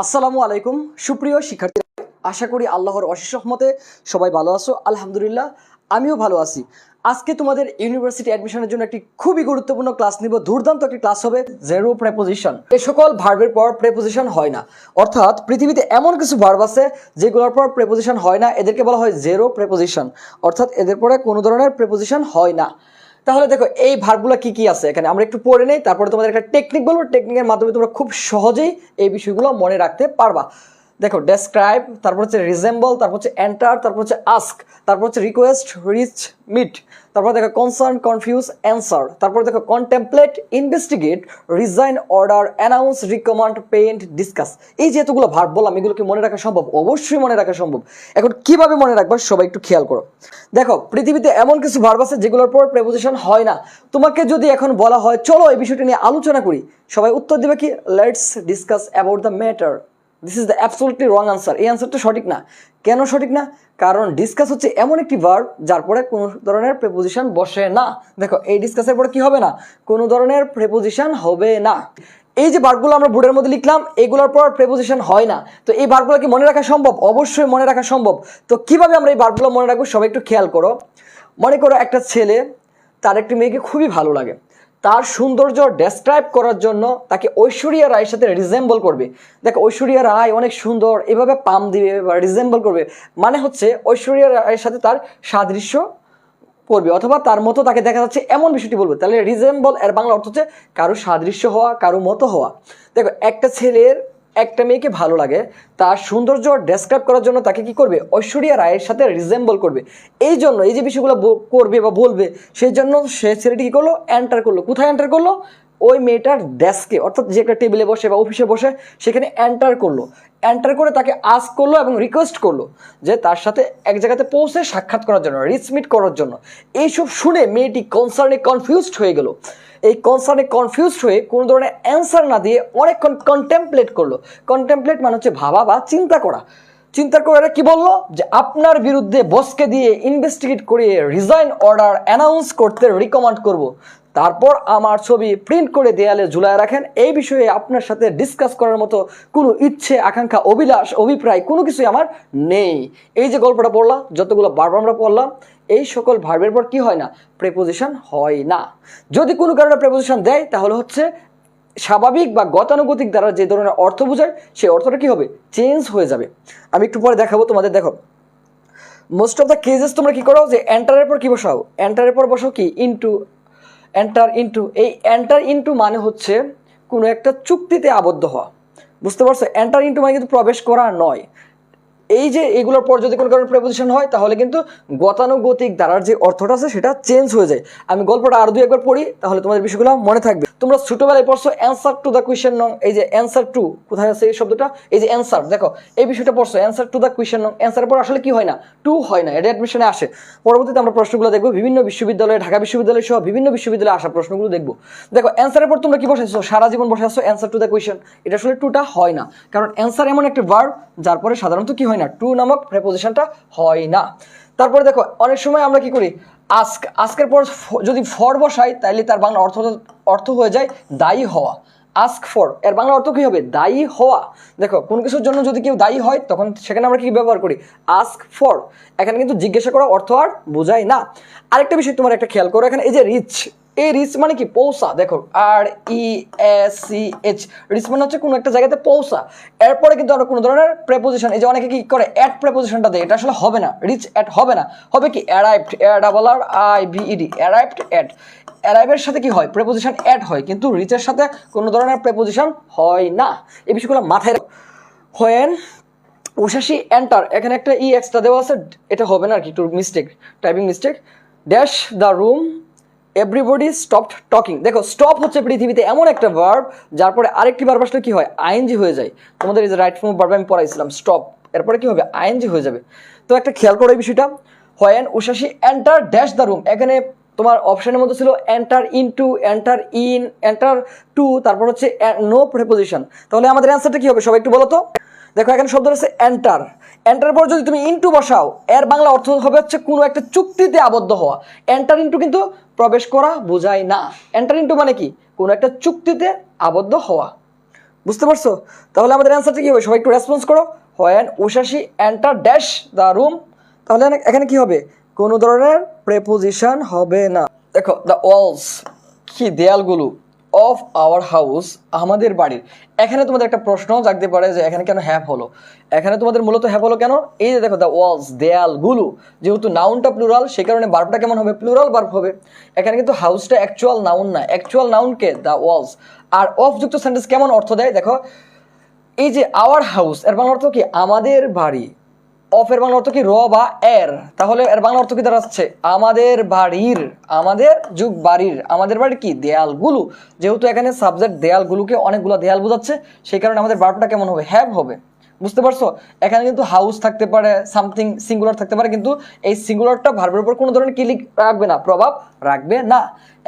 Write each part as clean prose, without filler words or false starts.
আসসালামু আলাইকুম সুপ্রিয় শিক্ষার্থী, আশা করি আল্লাহর অশেষ রহমতে সবাই ভালো আছো। আলহামদুলিল্লাহ আমিও ভালো আছি। আজকে তোমাদের ইউনিভার্সিটি অ্যাডমিশনের জন্য একটি খুবই গুরুত্বপূর্ণ ক্লাস নিব। দুর্দান্ত একটি ক্লাস হবে জেরো প্রেপোজিশন। এই সকল ভার্বের পর প্রেপোজিশন হয় না, অর্থাৎ পৃথিবীতে এমন কিছু ভার্ব আছে যেগুলোর পর প্রেপোজিশন হয় না, এদেরকে বলা হয় জেরো প্রেপোজিশন, অর্থাৎ এদের পরে কোনো ধরনের প্রেপোজিশন হয় না। তাহলে দেখো এই ভার্বগুলো কি কি আছে এখানে আমরা একটু পড়ে নেই, তারপরে তোমাদের একটা টেকনিক বলবো, টেকনিকের মাধ্যমে তোমরা খুব সহজেই এই বিষয়গুলো মনে রাখতে পারবা। দেখো ডেসক্রাইব, তারপর হচ্ছে রিজেম্বল, তারপর হচ্ছে এন্টার, তারপর হচ্ছে আস্ক, তারপর হচ্ছে রিকোয়েস্ট, রিচ, মিট, তারপর দেখো কনসার্ন, কনফিউজ, অ্যান্সার, তারপর দেখো contemplate, investigate, resign, order, announce, recommend, paint, discuss. এই যে এতগুলো ভার্ব বললাম, এগুলো কি মনে রাখা সম্ভব? অবশ্যই মনে রাখা সম্ভব। এখন কিভাবে মনে রাখবা সবাই একটু খেয়াল করো। দেখো পৃথিবীতে এমন কিছু ভার্ব আছে যেগুলোর পর প্রেপোজিশন হয় না। তোমাকে যদি এখন বলা হয় চলো এই বিষয়টা নিয়ে আলোচনা করি, সবাই উত্তর দিবে কি? Let's discuss about the matter. This is the absolutely wrong answer. এই আনসারটা সঠিক না। কেন সঠিক না? কারণ ডিসকাস হচ্ছে এমন একটি ভার্ব যার পরে কোনো ধরনের প্রেপোজিশন বসে না। দেখো এই ডিসকাসের পরে কি হবে না? কোনো ধরনের প্রেপোজিশন হবে না। এই যে ভার্বগুলো আমরা বোর্ডের মধ্যে লিখলাম, এগুলোর পর প্রেপোজিশন হয় না। তো এই ভার্বগুলো কি মনে রাখা সম্ভব? অবশ্যই মনে রাখা সম্ভব। তো কিভাবে আমরা এই ভার্বগুলো মনে রাখবো সবাই একটু খেয়াল করো। মনে করো একটা ছেলে, তার একটি মেয়েকে খুবই ভালো লাগে। তার সৌন্দর্য ডেসক্রাইব করার জন্য তাকে ঐশ্বরিয়া রায়ের সাথে রিজেম্বল করবে। দেখো ঐশ্বরিয়া রায় অনেক সুন্দর, এভাবে পাম দিবে বা রিজেম্বল করবে, মানে হচ্ছে ঐশ্বরিয়া রায়ের সাথে তার সাদৃশ্য করবে, অথবা তার মতো তাকে দেখা যাচ্ছে এমন বিষয়টি বলবে। তাহলে রিজেম্বল এর বাংলা অর্থ হচ্ছে কারো সাদৃশ্য হওয়া, কারো মতো হওয়া। দেখো একটা ছেলের একটা মেয়েকে ভালো লাগে, তার সৌন্দর্য ডেসক্রাইব করার জন্য তাকে কি করবে? ঐশ্বরিয়া রায়ের সাথে রিজেম্বল করবে। এই জন্য এই যে বিষয়গুলো করবে বা বলবে, সেই জন্য সে ছেলেটি কী করলো? এন্টার করলো। কোথায় এন্টার করলো? ওই মেয়েটার ডেস্কে, অর্থাৎ যে একটা টেবিলে বসে বা অফিসে বসে, সেখানে এন্টার করলো। এন্টার করে তাকে আস্ক করলো এবং রিকোয়েস্ট করলো যে তার সাথে এক জায়গাতে পৌঁছে সাক্ষাৎ করার জন্য, রিচ মিট করার জন্য। এইসব শুনে মেয়েটি কনসার্নে কনফিউজড হয়ে গেল। এই কনসার্নে কনফিউজড হয়ে কোনো ধরনের অ্যান্সার না দিয়ে অনেকক্ষণ কন্টেমপ্লেট করলো। কন্টেমপ্লেট মানে হচ্ছে ভাবা বা চিন্তা করা। চিন্তা করে কি বললো? যে আপনার বিরুদ্ধে বসকে দিয়ে ইনভেস্টিগেট করিয়ে রিজাইন অর্ডার অ্যানাউন্স করতে রিকমান্ড করব। তারপর আমার ছবি প্রিন্ট করে দেয়ালে ঝুলায় রাখেন। এই বিষয়ে আপনার সাথে ডিসকাস করার মতো কোনো ইচ্ছে, আকাঙ্ক্ষা, অভিলাষ, অভিপ্রায় কোনো কিছুই আমার নেই। এই যে গল্পটা পড়লাম, যতগুলো ভার্ব আমরা পড়লাম, এই সকল ভার্বের পর কি হয় না? প্রেপোজিশন হয় না। যদি কোনো কারণে প্রেপোজিশন দেয় তাহলে হচ্ছে স্বাভাবিক বা গতানুগতিক দ্বারা যে ধরনের অর্থ বোঝায় সেই অর্থটা কি হবে? চেঞ্জ হয়ে যাবে। আমি একটু পরে দেখাবো তোমাদের। দেখো মোস্ট অফ দ্য কেসেস তোমরা কি করো? যে এন্টারের পর কি বসাও? এন্টারের পর বসাও কি? ইনটু। Enter into. এই এন্টার ইনটু মানে হচ্ছে কোনো একটা চুক্তিতে আবদ্ধ হওয়া। বুঝতে পারছো? এন্টার ইনটু মানে কিন্তু প্রবেশ করা নয়। এই যে এগুলোর পর যদি কোনো কারণে প্রেপোজিশন হয় তাহলে কিন্তু গতানুগতিক দ্বারার যে অর্থটা আছে সেটা চেঞ্জ হয়ে যায়। আমি গল্পটা আরো দুই একবার পড়ি, তাহলে তোমাদের বিষয়গুলো মনে থাকবে। তোমরা ছোটবেলায় পড়ছো অ্যান্সার টু দ্য কোয়েশ্চেন নং। এই যে অ্যান্সার টু কোথায় আছে এই শব্দটা? এই যে অ্যান্সার, দেখো এই বিষয়টা পড়ছো অ্যান্সার টু দ্য কোয়েশ্চেন নং। অ্যান্সারের পর আসলে কি হয় না? টু হয় না। এটা অ্যাডমিশনে আসে। পরবর্তীতে আমরা প্রশ্নগুলো দেখবো, বিভিন্ন বিশ্ববিদ্যালয়ে, ঢাকা বিশ্ববিদ্যালয় সহ বিভিন্ন বিশ্ববিদ্যালয়ে আসা প্রশ্নগুলো দেখবো। দেখো অ্যান্সারের পর তোমরা কি বসাইছো? সারা জীবন বসে আসছো অ্যান্সার টু দ্য কোয়েশ্চেন। এটা আসলে টুটা হয় না, কারণ অ্যান্সার এমন একটা ভার্ব যার পরে সাধারণত কি হয় না? টু নামক প্রেপোজিশনটা হয় না। তারপরে দেখো অনেক সময় আমরা কি করি? আস্ক। আস্কের পর যদি ফর বসাই তাহলে তার বাংলা অর্থ হয়ে যায় দায়ী হওয়া। আস্ক ফর এর বাংলা অর্থ কি হবে? দায়ী হওয়া। দেখো কোনো কিছুর জন্য যদি কেউ দায়ী হয় তখন সেখানে আমরা কি ব্যবহার করি? Ask for. এখানে কিন্তু জিজ্ঞাসা করা অর্থ আর বোঝায় না। আরেকটা বিষয় তোমার একটা খেয়াল করো, এখানে এই যে রিচ, এই রিচ মানে কি? পৌঁছা। দেখো REACH, রিচ মানে হচ্ছে কোনো একটা জায়গাতে পৌঁছা। এরপরে কিন্তু আমরা কোনো ধরনের প্রেপোজিশন, এই যে অনেকে কি করে অ্যাট প্রেপোজিশনটা দেয়, এটা আসলে হবে না। রিচ অ্যাট হবে না, হবে কি? Arrived, ARRIVED, arrived at. অ্যারাইভের সাথে কি হয়? প্রেপোজিশন অ্যাড হয়, কিন্তু রিচের সাথে কোনো ধরনের প্রেপোজিশন হয় না। এই বিষয়গুলো মাথায় রাখো। হোয়েন উশাসী এন্টার, এখানে একটা এক্সট্রা দেওয়া আছে, এটা হবে না আর কি, একটু mistake, typing mistake. Dash the room, everybody stopped talking. দেখো স্টপ হচ্ছে পৃথিবীতে এমন একটা ভার্ব যার পরে আরেকটি ভার্ব আসলে কি হয়? আইএনজি হয়ে যায়। তোমাদের এই যে রাইট ফর্ম ভার্ব আমি পড়াইছিলাম স্টপ, এরপরে কি হবে? আইএনজি হয়ে যাবে। তো একটা খেয়াল করো এই বিষয়টা। When Ushashi enter dash the room, এখানে তোমার অপশনের মধ্যে ছিল enter into, enter in, enter to, তারপর হচ্ছে নো প্রেপোজিশন। তাহলে আমাদের অ্যান্সারটা কি হবে সবাই একটু বলো তো? দেখো এখানে শব্দ আছে এন্টার। এন্টার পর যদি তুমি ইনটু বসাও, এর বাংলা অর্থ হবে হচ্ছে কোনো একটা চুক্তিতে আবদ্ধ হওয়া। এন্টার ইনটু কিন্তু প্রবেশ করা বোঝায় না। এন্টার ইনটু মানে কি? কোনো একটা চুক্তিতে আবদ্ধ হওয়া। বুঝতে পারছো? তাহলে আমাদের অ্যান্সারটা কি হবে? সবাই একটু রেসপন্স করো। When Ushashi enter dash the room, তাহলে এখানে কি হবে? কোনো ধরনের প্রেপোজিশন হবে না। দেখো দ্য ওয়ালস, কি দেয়ালগুলো, অফ আওয়ার হাউস, আমাদের বাড়ির। এখানে তোমাদের একটা প্রশ্ন জাগতে পারে যে এখানে কেন হ্যাভ হলো? এখানে তোমাদের মূলত হ্যাভ হলো কেন? এই যে দেখো দ্য ওয়ালস, দেয়ালগুলো, যেহেতু নাউনটা প্লুরাল সেই কারণে ভার্বটা কেমন হবে? প্লুরাল ভার্ব হবে। এখানে কিন্তু হাউসটা অ্যাকচুয়াল নাউন না, অ্যাকচুয়াল নাউনকে দ্য ওয়ালস। আর অফ যুক্ত সেন্টেন্স কেমন অর্থ দেয় দেখো, এই যে আওয়ার হাউস এর বাংলা অর্থ কি? আমাদের বাড়ি। অফ এর বাংলা অর্থ কি? র বা এর, তাহলে এর বাংলা অর্থ কি দাঁড়াচ্ছে? আমাদের বাড়ির, আমাদের যুগ বাড়ির, আমাদের বাড়ির কি? দেয়ালগুলো। যেহেতু এখানে সাবজেক্ট দেয়ালগুলোকে অনেকগুলো দেয়াল বোঝাচ্ছে সেই কারণে আমাদের ভার্বটা কেমন হবে? হ্যাভ হবে। বুঝতে পারছো? এখানে কিন্তু হাউস থাকতে পারে, সামথিং সিঙ্গুলার থাকতে পারে, কিন্তু এই সিঙ্গুলারটা ভার্বের উপর কোনো ধরনের কি রাখবে না, প্রভাব রাখবে না।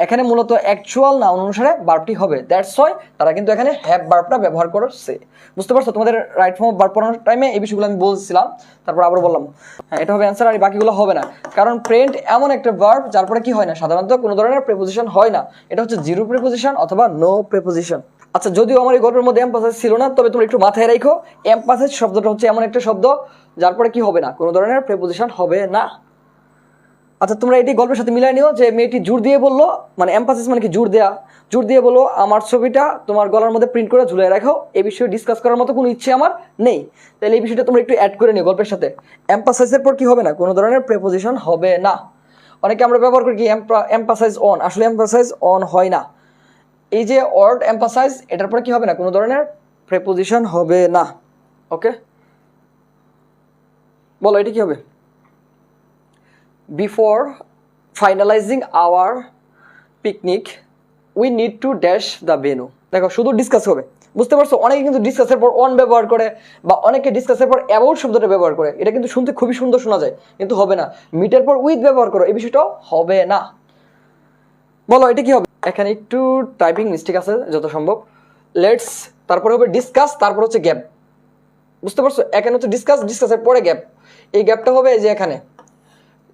এখানে মূলত অ্যাকচুয়াল নাউন অনুসারে ভার্বটি হবে। দ্যাটস ওয়াই তারা কিন্তু এখানে হ্যাভ ভার্বটা ব্যবহার করছে। বুঝতে পারছো? তোমাদের রাইট ফর্ম অফ ভার্ব পড়ানোর টাইমে এই বিষয়গুলো আমি বলছিলাম, তারপর আবার বললাম। হ্যাঁ, এটা হবে অ্যান্সার, আর বাকিগুলো হবে না। কারণ প্রেন্ট এমন একটা ভার্ব যার পরে কি হয় না, সাধারণত কোনো ধরনের প্রেপোজিশন হয় না। এটা হচ্ছে জিরো প্রেপোজিশন অথবা নো প্রেপোজিশন। আচ্ছা, যদিও আমার এই গল্পের মধ্যে এমফাসাইজ ছিল না, তবে তোমরা একটু মাথায় রাখো, এমফাসাইজ শব্দটা হচ্ছে এমন একটা শব্দ যার পরে কি হবে না, কোনো ধরনের প্রেপোজিশন হবে না। আচ্ছা, তোমরা এটি গল্পের সাথে মিলাই নিও যে মেয়েটি জোর দিয়ে বললো, মানে এমফাসিস মানে কি? জোর দেয়া। জোর দিয়ে বললো আমার ছবিটা তোমার গলার মধ্যে প্রিন্ট করে ঝুলিয়ে রাখো, এই বিষয়ে ডিসকাস করার মতো কোনো ইচ্ছে আমার নেই। তাহলে এই বিষয়টা তোমরা একটু অ্যাড করে নিও গল্পের সাথে। এমফাসাইজের পর কি হবে না, কোনো ধরনের প্রেপোজিশন হবে না। অনেকে আমরা ব্যবহার করি কি এমফাসাইজ অন, আসলে এমফাসাইজ অন হয় না। এই যে ওয়ার্ড এমফাসাইজ, এটার পরে কি হবে না, কোনো ধরনের প্রেপোজিশন হবে না। ওকে, বলো এটি কি হবে? Before finalizing our picnic, we need to dash the venue. দেখো শুধু ডিসকাস হবে। বুঝতে পারছো? অনেকে কিন্তু ডিসকাসের পর অন ব্যবহার করে, বা অনেকে ডিসকাসের পর অ্যাবাউট শব্দটা ব্যবহার করে। এটা কিন্তু শুনতে খুবই সুন্দর শোনা যায়, কিন্তু হবে না। মিটের পর উইথ ব্যবহার করো, এই বিষয়টাও হবে না। বলো এটা কি হবে? এখানে একটু টাইপিং মিস্টেক আছে যত সম্ভব। লেটস, তারপরে হবে ডিসকাস, তারপর হচ্ছে গ্যাপ। বুঝতে পারছো? এখানে হচ্ছে ডিসকাস, ডিসকাসের পরে গ্যাপ। এই গ্যাপটা হবে এই যে এখানে।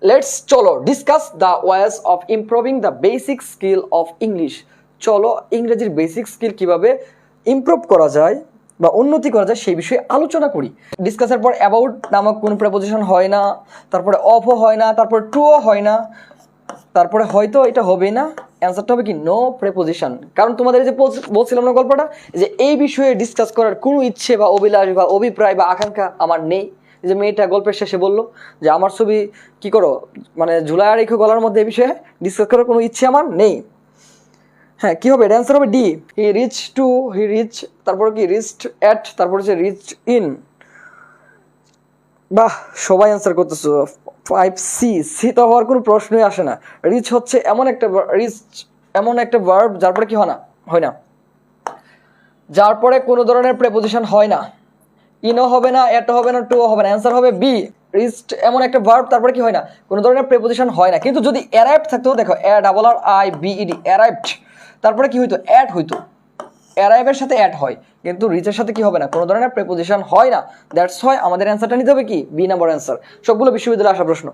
লেটস, চলো, discuss the ways of improving the basic skill of English. চলো ইংরেজির বেসিক স্কিল কিভাবে ইমপ্রুভ করা যায় বা উন্নতি করা যায় সেই বিষয়ে আলোচনা করি। ডিসকাসের পর অ্যাবাউট নামক কোনো প্রেপোজিশন হয় না, তারপরে অফও হয় না, তারপরে টুও হয় না, তারপরে হয়তো এটা হবে না। অ্যান্সারটা হবে কি? No preposition. কারণ তোমাদের যে বলছিলাম না গল্পটা, যে এই বিষয়ে ডিসকাস করার কোনো ইচ্ছে বা অভিলাষ বা অভিপ্রায় বা আকাঙ্ক্ষা আমার নেই। যে মেয়েটা গল্পের শেষে বললো যে আমার ছবি কি করো, মানে ঝুলায় রেখো গলার মধ্যে, এই বিষয়ে ডিসকাস করার কোনো ইচ্ছে আমার নেই। হ্যাঁ, কি হবে? এটা অ্যান্সার হবে D. He reach two, he reach, তারপর কি রিচড অ্যাট, তারপর হচ্ছে রিচ ইন। বাহ, সবাই অ্যান্সার করতেছো। 5C, সি তো হওয়ার কোনো প্রশ্নই আসে না। রিচ হচ্ছে এমন একটা ভার্ব যার পরে কি হয় না, যার পরে কোনো ধরনের প্রেপোজিশন হয় না। ইনও হবে না, এটও হবে না, টুও হবে না। অ্যান্সার হবে বি। রিচড এমন একটা ভার্ব তারপরে কি হয় না, কোনো ধরনের প্রেপোজিশন হয় না। কিন্তু যদি অ্যারাইভড থাকতো, দেখো ARRIVED, অ্যারাইভড, তারপরে কি হইতো? অ্যাড হইতো। অ্যারাইভের সাথে অ্যাড হয়, কিন্তু রিচের সাথে কি হবে না, কোনো ধরনের প্রেপোজিশন হয় না। দ্যাটস হয় আমাদের অ্যান্সারটা নিতে হবে কি? B number answer. সবগুলো বিশ্ববিদ্যালয়ে আসা প্রশ্ন।